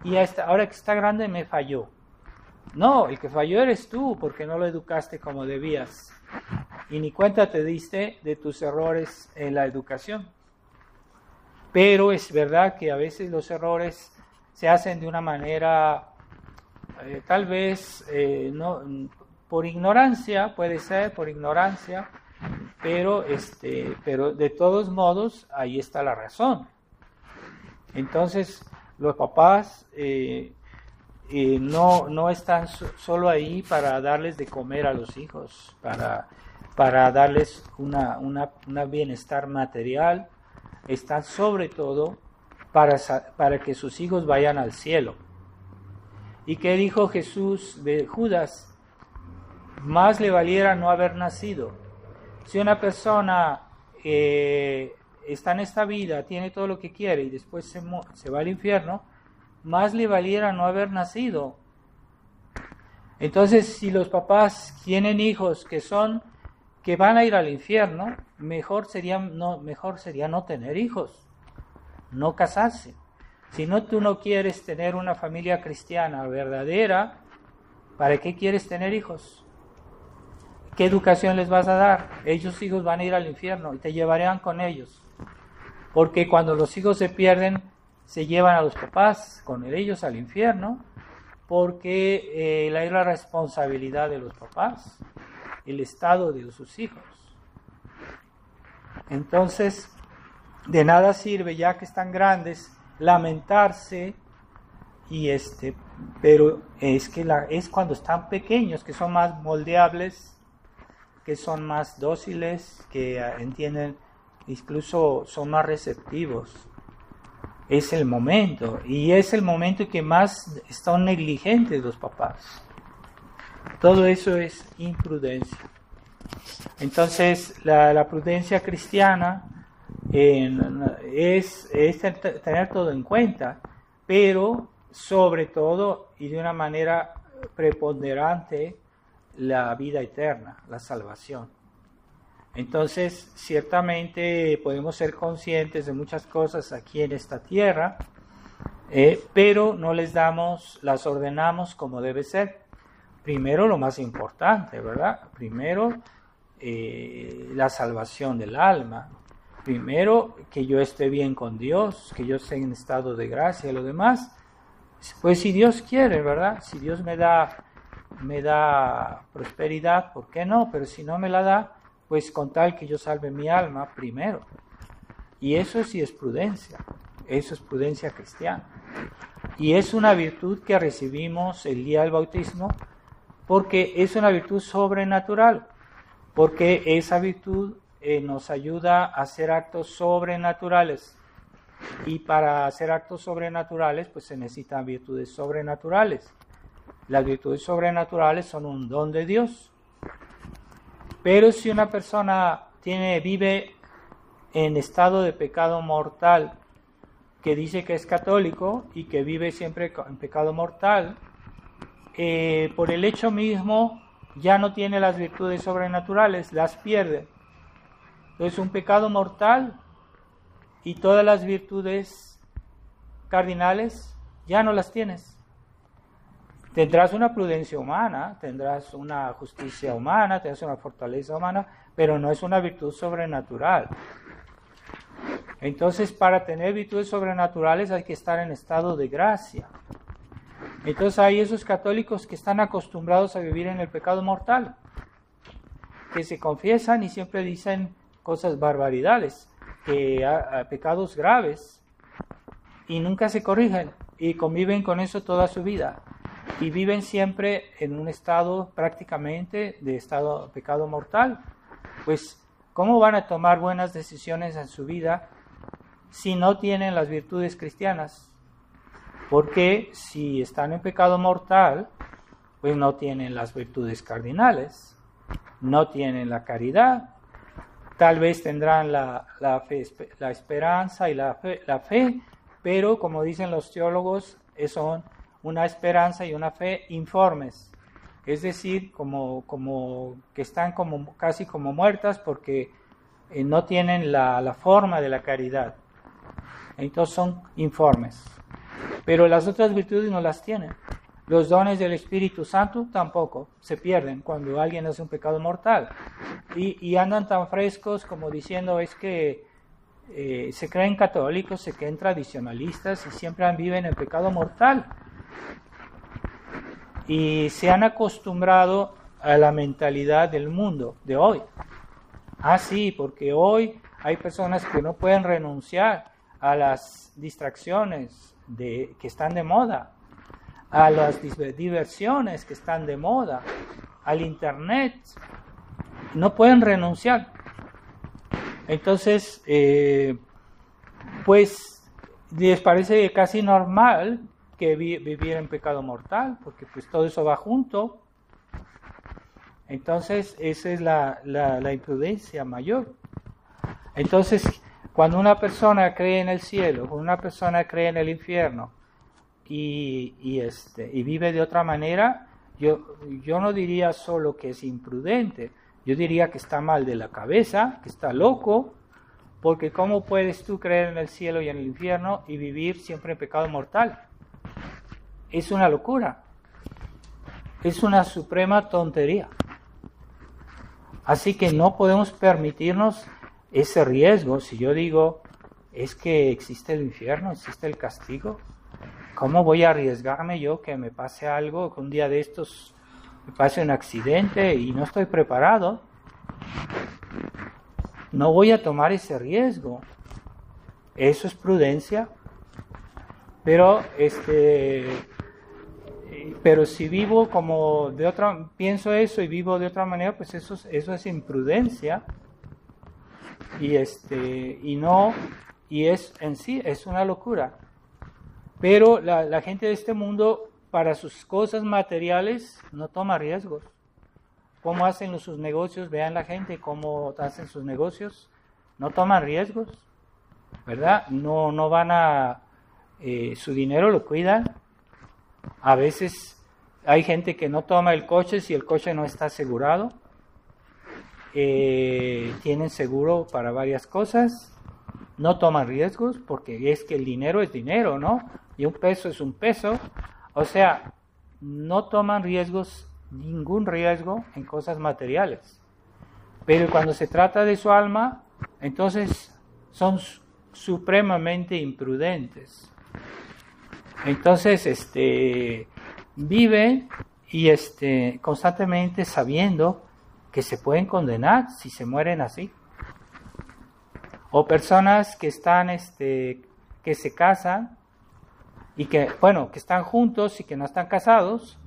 y ahora que está grande me falló. No, el que falló eres tú, porque no lo educaste como debías. Y ni cuenta te diste de tus errores en la educación. Pero es verdad que a veces los errores se hacen de una manera, tal vez, no, por ignorancia, puede ser por ignorancia, pero de todos modos ahí está la razón. Entonces los papás no están solo ahí para darles de comer a los hijos, para darles una bienestar material, están sobre todo para que sus hijos vayan al cielo. ¿Y qué dijo Jesús de Judas? Más le valiera no haber nacido. Si una persona está en esta vida, tiene todo lo que quiere y después se va al infierno, más le valiera no haber nacido. Entonces, si los papás tienen hijos que van a ir al infierno, mejor sería no tener hijos, no casarse. Si tú no quieres tener una familia cristiana verdadera, ¿para qué quieres tener hijos? ¿Qué educación les vas a dar? Ellos hijos van a ir al infierno y te llevarán con ellos. Porque cuando los hijos se pierden, se llevan a los papás con ellos al infierno, porque es la responsabilidad de los papás, el estado de sus hijos. Entonces, de nada sirve, ya que están grandes, lamentarse, pero es cuando están pequeños que son más moldeables, que son más dóciles, que entienden, incluso son más receptivos. Es el momento, y es el momento que más están negligentes los papás. Todo eso es imprudencia. Entonces, la prudencia cristiana es tener todo en cuenta, pero sobre todo y de una manera preponderante la vida eterna, la salvación. Entonces, ciertamente podemos ser conscientes de muchas cosas aquí en esta tierra, pero no las ordenamos como debe ser. Primero, lo más importante, ¿verdad? Primero, la salvación del alma. Primero, que yo esté bien con Dios, que yo esté en estado de gracia. Lo demás, pues si Dios quiere, ¿verdad? Si Dios me da prosperidad, ¿por qué no? Pero si no me la da, pues con tal que yo salve mi alma primero. Y eso sí es prudencia, eso es prudencia cristiana. Y es una virtud que recibimos el día del bautismo, porque es una virtud sobrenatural, porque esa virtud nos ayuda a hacer actos sobrenaturales. Y para hacer actos sobrenaturales, pues se necesitan virtudes sobrenaturales. Las virtudes sobrenaturales son un don de Dios. Pero si una persona vive en estado de pecado mortal, que dice que es católico y que vive siempre en pecado mortal, por el hecho mismo ya no tiene las virtudes sobrenaturales, las pierde. Entonces un pecado mortal y todas las virtudes cardinales ya no las tienes. Tendrás una prudencia humana, tendrás una justicia humana, tendrás una fortaleza humana, pero no es una virtud sobrenatural. Entonces, para tener virtudes sobrenaturales hay que estar en estado de gracia. Entonces hay esos católicos que están acostumbrados a vivir en el pecado mortal, que se confiesan y siempre dicen cosas barbaridades, pecados graves, y nunca se corrigen, y conviven con eso toda su vida. Y viven siempre en un estado prácticamente de pecado mortal. Pues, ¿cómo van a tomar buenas decisiones en su vida si no tienen las virtudes cristianas? Porque si están en pecado mortal, pues no tienen las virtudes cardinales, no tienen la caridad, tal vez tendrán la esperanza y la fe, pero como dicen los teólogos, son una esperanza y una fe informes, es decir, como que están casi como muertas porque no tienen la forma de la caridad. Entonces son informes. Pero las otras virtudes no las tienen. Los dones del Espíritu Santo tampoco, se pierden cuando alguien hace un pecado mortal. Y andan tan frescos como diciendo es que se creen católicos, se creen tradicionalistas y siempre viven en pecado mortal. Y se han acostumbrado a la mentalidad del mundo de hoy. Sí, porque hoy hay personas que no pueden renunciar a las distracciones que están de moda, a las diversiones que están de moda, al internet. No pueden renunciar. Entonces, pues les parece casi normal que vivir en pecado mortal, porque pues todo eso va junto. Entonces, esa es la imprudencia mayor. Entonces, cuando una persona cree en el cielo, cuando una persona cree en el infierno y vive de otra manera, yo no diría solo que es imprudente, yo diría que está mal de la cabeza, que está loco, porque ¿cómo puedes tú creer en el cielo y en el infierno y vivir siempre en pecado mortal? Es una locura, es una suprema tontería. Así que no podemos permitirnos ese riesgo. Si yo digo, es que existe el infierno, existe el castigo, ¿cómo voy a arriesgarme yo que me pase algo, que un día de estos me pase un accidente y no estoy preparado? No voy a tomar ese riesgo. Eso es prudencia. Pero si vivo como de otra, pienso eso y vivo de otra manera, pues eso es imprudencia. Y es en sí es una locura. Pero la gente de este mundo, para sus cosas materiales, no toma riesgos. ¿Cómo hacen sus negocios? Vean la gente cómo hacen sus negocios. No toman riesgos, ¿verdad? No van a... su dinero lo cuidan. A veces hay gente que no toma el coche si el coche no está asegurado. Tienen seguro para varias cosas. No toman riesgos porque es que el dinero es dinero, ¿no? Y un peso es un peso. O sea, no toman riesgos, ningún riesgo en cosas materiales. Pero cuando se trata de su alma, entonces son supremamente imprudentes. Entonces, viven y constantemente sabiendo que se pueden condenar si se mueren así. O personas que están, que se casan y que están juntos y que no están casados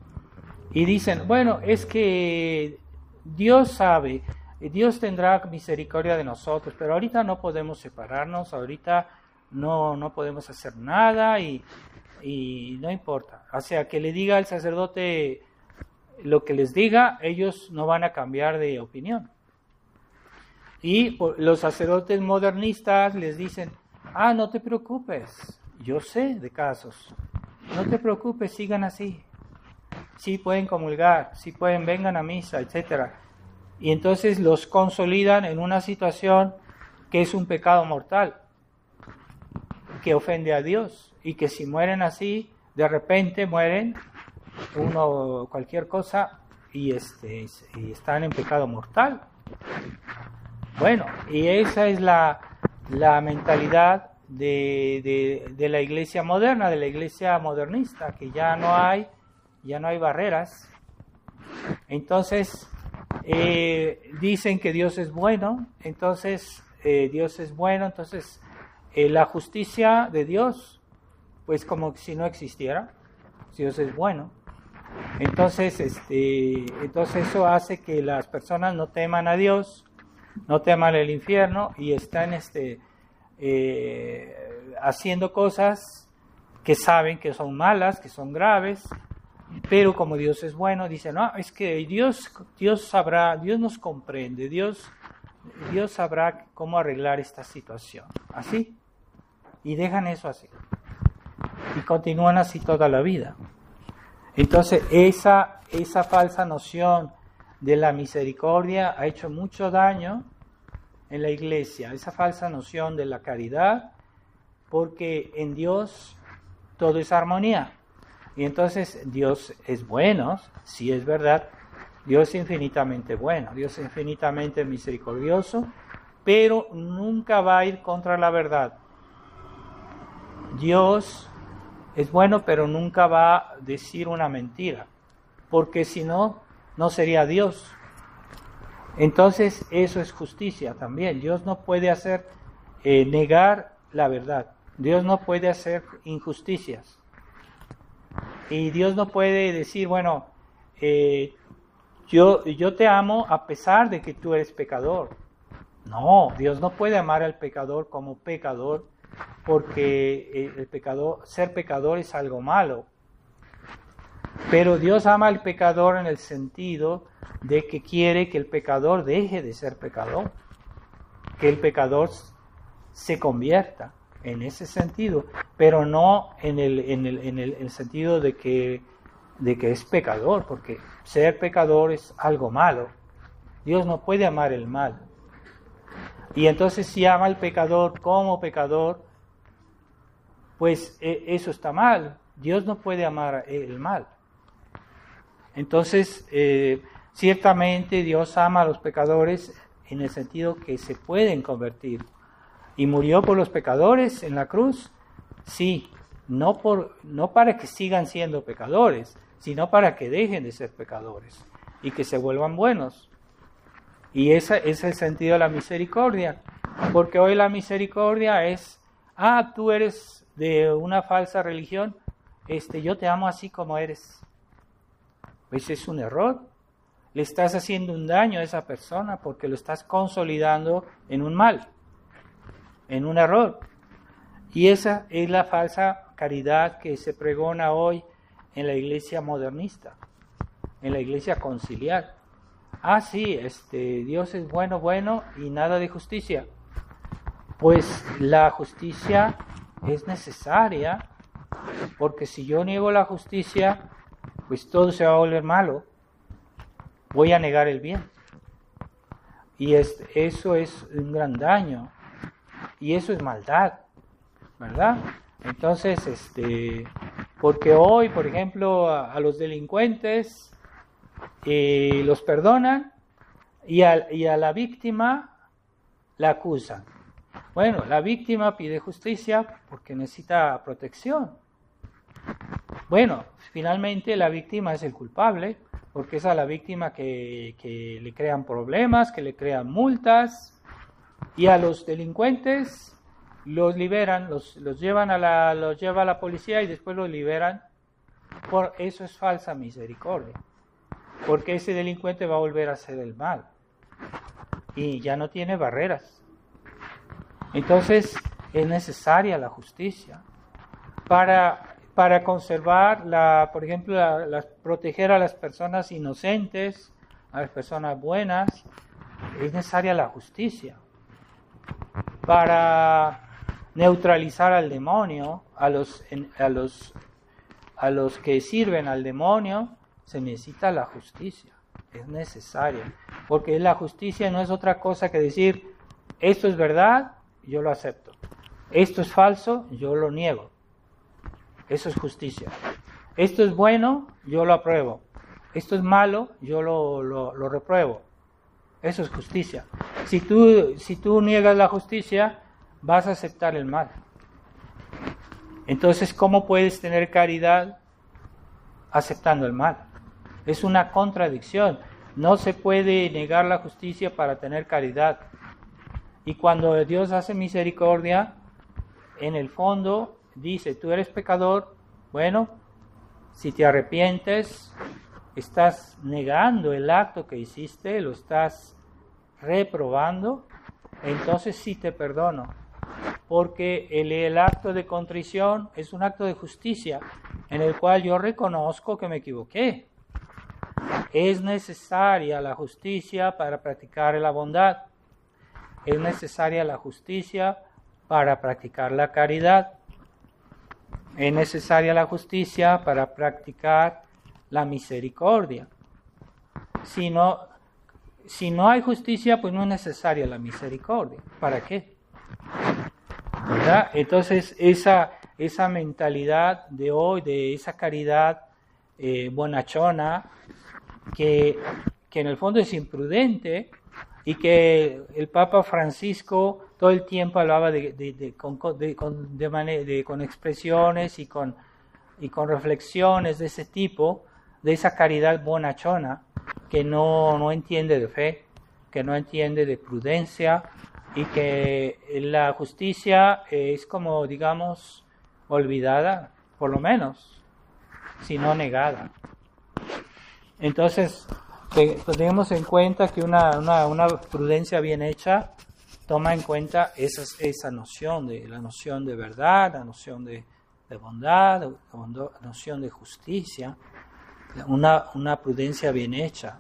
y dicen, bueno, es que Dios sabe, Dios tendrá misericordia de nosotros, pero ahorita no podemos separarnos, ahorita no podemos hacer nada y no importa. O sea, que le diga al sacerdote lo que les diga, ellos no van a cambiar de opinión. Y los sacerdotes modernistas les dicen, no te preocupes, yo sé de casos, no te preocupes, sigan así. Sí pueden comulgar, sí pueden, vengan a misa, etc. Y entonces los consolidan en una situación que es un pecado mortal, que ofende a Dios, y que si mueren así, de repente mueren cualquier cosa y están en pecado mortal. Bueno, y esa es la mentalidad de la iglesia moderna, de la iglesia modernista, que ya no hay barreras. Entonces dicen que Dios es bueno, entonces la justicia de Dios, pues como si no existiera. Dios es bueno. Entonces eso hace que las personas no teman a Dios, no teman el infierno y están haciendo cosas que saben que son malas, que son graves, pero como Dios es bueno, dicen, no, es que Dios sabrá, Dios nos comprende, Dios sabrá cómo arreglar esta situación. Así. Y dejan eso así. Y continúan así toda la vida. Entonces, esa falsa noción de la misericordia ha hecho mucho daño en la iglesia, esa falsa noción de la caridad, porque en Dios todo es armonía. Y entonces Dios es bueno, sí es verdad, Dios es infinitamente bueno, Dios es infinitamente misericordioso, pero nunca va a ir contra la verdad. Dios es bueno, pero nunca va a decir una mentira, porque si no, no sería Dios. Entonces eso es justicia también. Dios no puede negar la verdad. Dios no puede hacer injusticias. Y Dios no puede decir, bueno, yo te amo a pesar de que tú eres pecador. No, Dios no puede amar al pecador como pecador, porque ser pecador es algo malo. Pero Dios ama al pecador en el sentido de que quiere que el pecador deje de ser pecador, que el pecador se convierta en ese sentido, pero no en el sentido de que es pecador, porque ser pecador es algo malo. Dios no puede amar el mal. Y entonces si ama al pecador como pecador, pues eso está mal. Dios no puede amar el mal. Entonces, ciertamente Dios ama a los pecadores en el sentido que se pueden convertir. ¿Y murió por los pecadores en la cruz? Sí, no para que sigan siendo pecadores, sino para que dejen de ser pecadores y que se vuelvan buenos. Y ese es el sentido de la misericordia, porque hoy la misericordia es, tú eres de una falsa religión, yo te amo así como eres. Pues es un error. Le estás haciendo un daño a esa persona porque lo estás consolidando en un mal, en un error. Y esa es la falsa caridad que se pregona hoy en la iglesia modernista, en la iglesia conciliar. Sí, Dios es bueno y nada de justicia. Pues la justicia es necesaria, porque si yo niego la justicia, pues todo se va a volver malo. Voy a negar el bien. Y eso es un gran daño. Y eso es maldad, ¿verdad? Entonces, porque hoy, por ejemplo, a los delincuentes los perdonan y a la víctima la acusan. Bueno, la víctima pide justicia porque necesita protección. Bueno, finalmente la víctima es el culpable, porque es a la víctima que le crean problemas, que le crean multas, y a los delincuentes los liberan, los lleva la policía y después los liberan. Por eso es falsa misericordia, porque ese delincuente va a volver a hacer el mal y ya no tiene barreras. Entonces, es necesaria la justicia para conservar, por ejemplo, proteger a las personas inocentes, a las personas buenas. Es necesaria la justicia para neutralizar al demonio, a los que sirven al demonio. Se necesita la justicia, es necesaria, porque la justicia no es otra cosa que decir, esto es verdad, yo lo acepto, esto es falso, yo lo niego. Eso es justicia. Esto es bueno, yo lo apruebo. Esto es malo, yo lo repruebo. Eso es justicia. Si tú niegas la justicia, vas a aceptar el mal. Entonces, ¿cómo puedes tener caridad aceptando el mal? Es una contradicción. No se puede negar la justicia para tener caridad. Y cuando Dios hace misericordia, en el fondo dice, tú eres pecador, bueno, si te arrepientes, estás negando el acto que hiciste, lo estás reprobando, entonces sí te perdono, porque el acto de contrición es un acto de justicia en el cual yo reconozco que me equivoqué. Es necesaria la justicia para practicar la bondad, es necesaria la justicia para practicar la caridad, es necesaria la justicia para practicar la misericordia. Si no hay justicia, pues no es necesaria la misericordia. ¿Para qué? ¿Verdad? Entonces, esa mentalidad de hoy, de esa caridad bonachona, que en el fondo es imprudente, y que el Papa Francisco todo el tiempo hablaba con expresiones y con reflexiones de ese tipo, de esa caridad bonachona, que no entiende de fe, que no entiende de prudencia, y que la justicia es como, digamos, olvidada, por lo menos, si no negada. Entonces, tenemos en cuenta que una prudencia bien hecha toma en cuenta esa noción la noción de verdad, la noción de bondad, la noción de justicia, una prudencia bien hecha.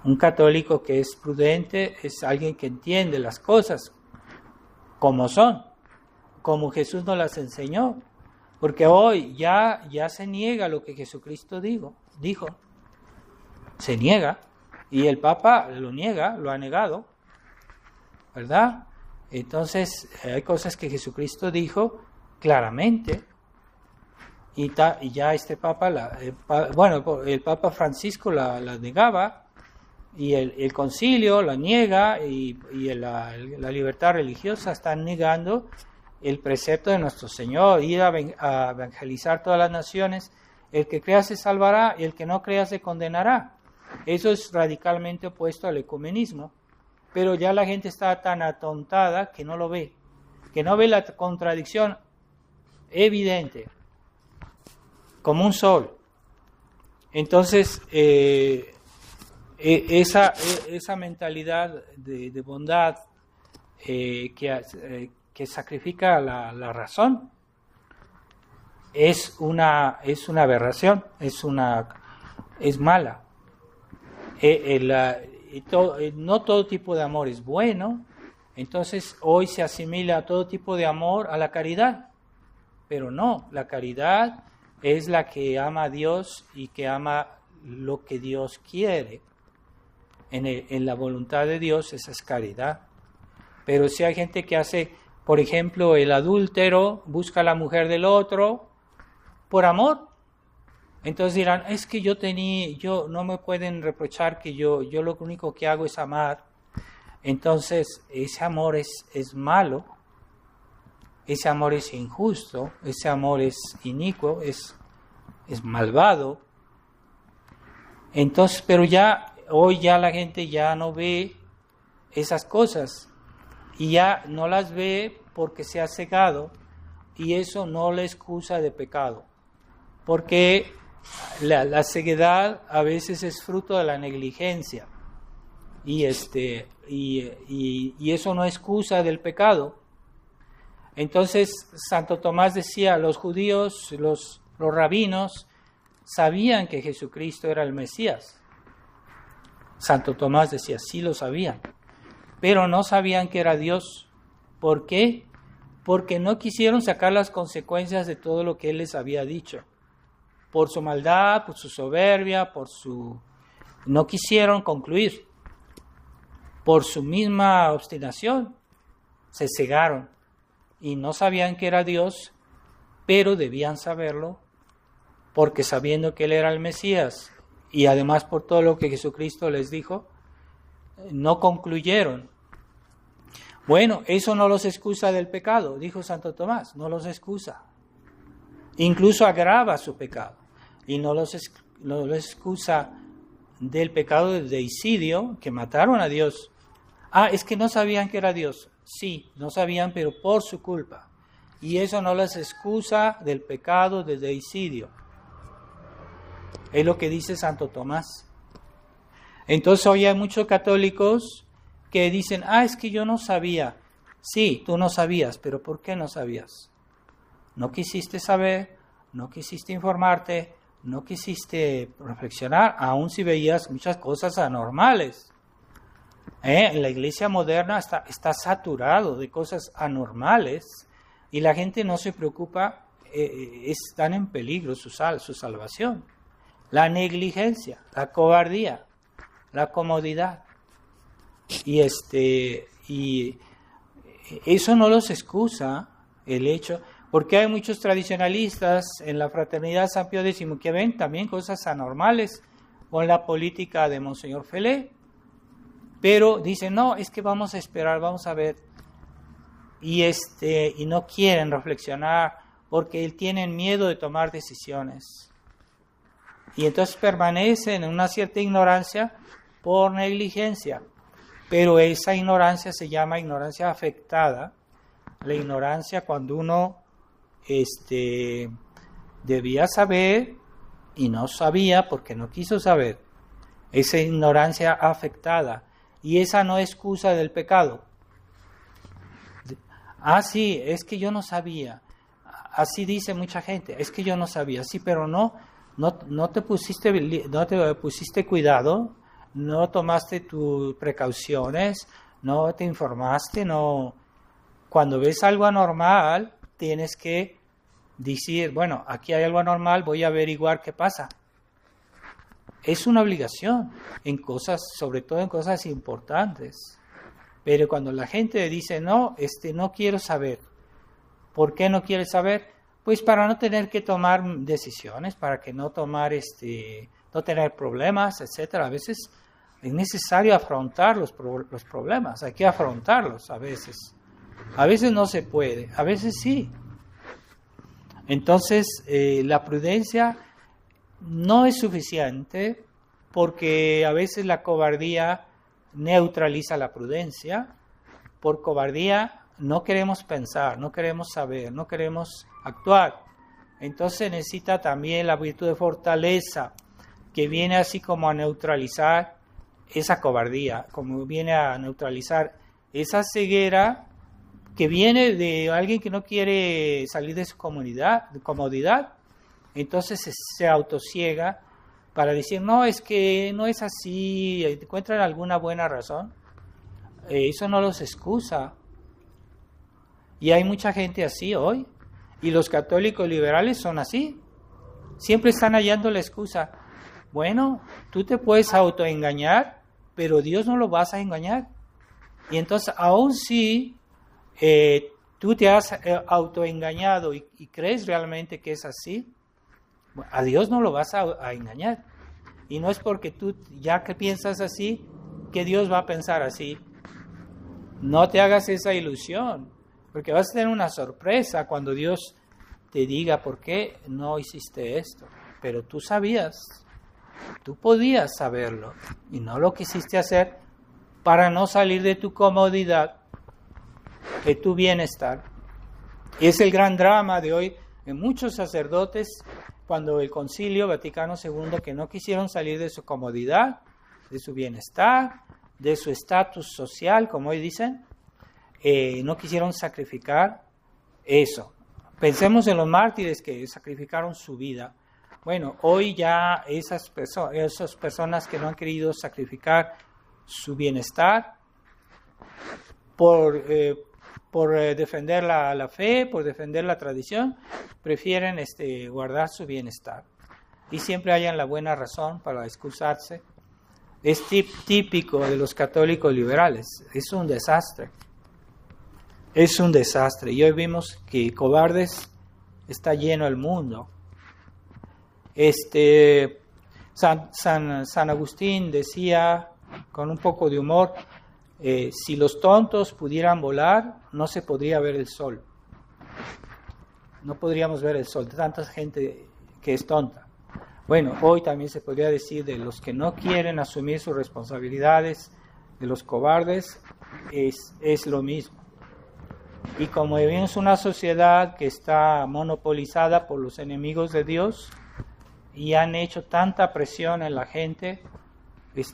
Un católico que es prudente es alguien que entiende las cosas como son, como Jesús nos las enseñó, porque hoy ya se niega lo que Jesucristo dijo. Se niega, y el Papa lo niega, lo ha negado, ¿verdad? Entonces, hay cosas que Jesucristo dijo claramente, y ya este Papa, el Papa Francisco la negaba, y el concilio la niega, y la libertad religiosa están negando el precepto de nuestro Señor, ir a evangelizar todas las naciones. El que crea se salvará, y el que no crea se condenará. Eso es radicalmente opuesto al ecumenismo, pero ya la gente está tan atontada que no lo ve, que no ve la contradicción evidente, como un sol. Entonces, esa mentalidad de bondad que sacrifica la razón es una aberración, es mala. No todo tipo de amor es bueno. Entonces hoy se asimila a todo tipo de amor a la caridad, pero no, la caridad es la que ama a Dios y que ama lo que Dios quiere. En la voluntad de Dios esa es caridad. Pero si hay gente que hace, por ejemplo, el adúltero busca a la mujer del otro por amor, entonces dirán, es que yo no me pueden reprochar que yo lo único que hago es amar. Entonces ese amor es malo, ese amor es injusto, ese amor es inicuo, es malvado. Entonces, pero hoy la gente ya no ve esas cosas, y ya no las ve porque se ha cegado, y eso no le excusa de pecado, porque la ceguedad a veces es fruto de la negligencia, y eso no excusa del pecado. Entonces Santo Tomás decía, los judíos, los rabinos, sabían que Jesucristo era el Mesías. Santo Tomás decía, sí lo sabían, pero no sabían que era Dios. ¿Por qué? Porque no quisieron sacar las consecuencias de todo lo que Él les había dicho. Por su maldad, por su soberbia, no quisieron concluir. Por su misma obstinación, se cegaron y no sabían que era Dios, pero debían saberlo, porque sabiendo que Él era el Mesías y además por todo lo que Jesucristo les dijo, no concluyeron. Bueno, eso no los excusa del pecado, dijo Santo Tomás, no los excusa. Incluso agrava su pecado y no los excusa del pecado de deicidio, que mataron a Dios. Es que no sabían que era Dios. Sí, no sabían, pero por su culpa. Y eso no les excusa del pecado de deicidio. Es lo que dice Santo Tomás. Entonces hoy hay muchos católicos que dicen, es que yo no sabía. Sí, tú no sabías, pero ¿por qué no sabías? No quisiste saber, no quisiste informarte, no quisiste reflexionar, aun si veías muchas cosas anormales. La iglesia moderna está saturado de cosas anormales y la gente no se preocupa, están en peligro su salvación. La negligencia, la cobardía, la comodidad. Y eso no los excusa el hecho, porque hay muchos tradicionalistas en la Fraternidad San Pío X que ven también cosas anormales con la política de Monseñor Felé, pero dicen, no, es que vamos a esperar, vamos a ver, y no quieren reflexionar porque tienen miedo de tomar decisiones. Y entonces permanecen en una cierta ignorancia por negligencia, pero esa ignorancia se llama ignorancia afectada, la ignorancia cuando uno debía saber y no sabía porque no quiso saber, esa ignorancia afectada, y esa no es excusa del pecado. Sí, es que yo no sabía, así dice mucha gente, es que yo no sabía, sí, pero no te pusiste cuidado, no tomaste tus precauciones, no te informaste, no. Cuando ves algo anormal, tienes que decir, bueno, aquí hay algo anormal, voy a averiguar qué pasa. Es una obligación en cosas, sobre todo en cosas importantes. Pero cuando la gente dice, no quiero saber. ¿Por qué no quieres saber? Pues para no tener que tomar decisiones, para que no no tener problemas, etcétera. A veces es necesario afrontar los problemas, hay que afrontarlos a veces. A veces no se puede, a veces sí. Entonces, la prudencia no es suficiente porque a veces la cobardía neutraliza la prudencia. Por cobardía no queremos pensar, no queremos saber, no queremos actuar. Entonces necesita también la virtud de fortaleza, que viene así como a neutralizar esa cobardía, como viene a neutralizar esa ceguera que viene de alguien que no quiere salir de su comodidad. Entonces se autociega para decir, no, es que no es así, encuentran alguna buena razón. Eso no los excusa. Y hay mucha gente así hoy. Y los católicos liberales son así. Siempre están hallando la excusa. Bueno, tú te puedes autoengañar, pero Dios no lo vas a engañar. Y entonces, aun si tú te has autoengañado y crees realmente que es así, a Dios no lo vas a engañar. Y no es porque tú, ya que piensas así, que Dios va a pensar así. No te hagas esa ilusión, porque vas a tener una sorpresa cuando Dios te diga por qué no hiciste esto. Pero tú sabías, tú podías saberlo y no lo quisiste hacer para no salir de tu comodidad, de tu bienestar. Y es el gran drama de hoy en muchos sacerdotes cuando el Concilio Vaticano II, que no quisieron salir de su comodidad, de su bienestar, de su estatus social, como hoy dicen, no quisieron sacrificar Eso. Pensemos en los mártires que sacrificaron su vida. Bueno, hoy ya esas personas que no han querido sacrificar su bienestar por defender la fe, por defender la tradición, prefieren guardar su bienestar. Y siempre hayan la buena razón para excusarse. Es típico de los católicos liberales. Es un desastre. Es un desastre. Y hoy vimos que cobardes está lleno el mundo. San Agustín decía, con un poco de humor, si los tontos pudieran volar, no se podría ver el sol. No podríamos ver el sol, de tanta gente que es tonta. Bueno, hoy también se podría decir de los que no quieren asumir sus responsabilidades, de los cobardes, es lo mismo. Y como vivimos una sociedad que está monopolizada por los enemigos de Dios y han hecho tanta presión en la gente,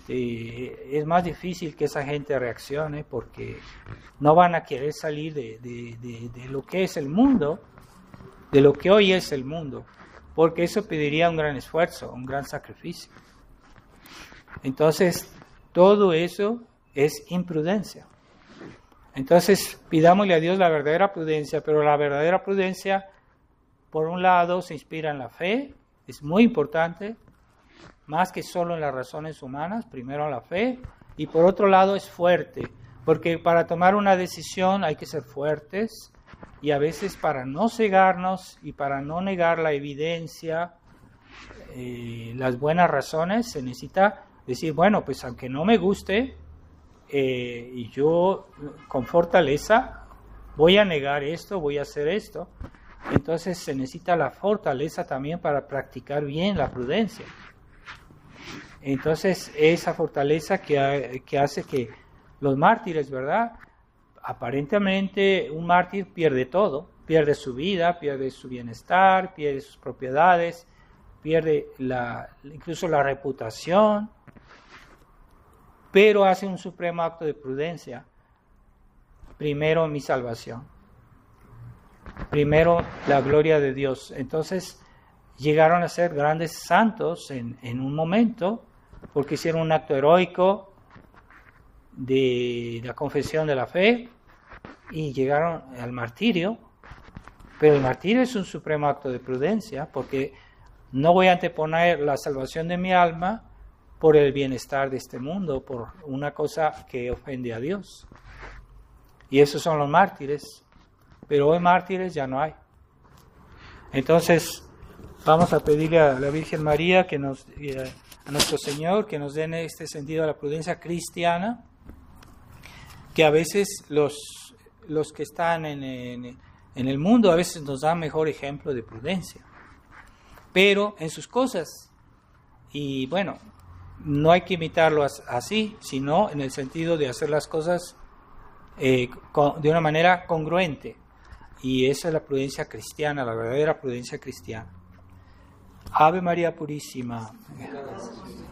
es más difícil que esa gente reaccione porque no van a querer salir de lo que es el mundo, de lo que hoy es el mundo, porque eso pediría un gran esfuerzo, un gran sacrificio. Entonces, todo eso es imprudencia. Entonces, pidámosle a Dios la verdadera prudencia, pero la verdadera prudencia, por un lado, se inspira en la fe, es muy importante, más que solo en las razones humanas, primero en la fe, y por otro lado es fuerte, porque para tomar una decisión hay que ser fuertes, y a veces para no cegarnos y para no negar la evidencia, las buenas razones, se necesita decir, bueno, pues aunque no me guste, y yo con fortaleza voy a negar esto, voy a hacer esto. Entonces se necesita la fortaleza también para practicar bien la prudencia. Entonces esa fortaleza que hace que los mártires, ¿verdad? Aparentemente un mártir pierde todo, pierde su vida, pierde su bienestar, pierde sus propiedades, pierde incluso la reputación, pero hace un supremo acto de prudencia. Primero mi salvación, primero la gloria de Dios. Entonces llegaron a ser grandes santos en un momento, porque hicieron un acto heroico de la confesión de la fe y llegaron al martirio. Pero el martirio es un supremo acto de prudencia, porque no voy a anteponer la salvación de mi alma por el bienestar de este mundo, por una cosa que ofende a Dios. Y esos son los mártires. Pero hoy mártires ya no hay. Entonces, vamos a pedirle a la Virgen María, a nuestro Señor, que nos den este sentido de la prudencia cristiana, que a veces los que están en el mundo a veces nos dan mejor ejemplo de prudencia. Pero en sus cosas. Y bueno, no hay que imitarlo así, sino en el sentido de hacer las cosas de una manera congruente. Y esa es la prudencia cristiana, la verdadera prudencia cristiana. Ave María Purísima.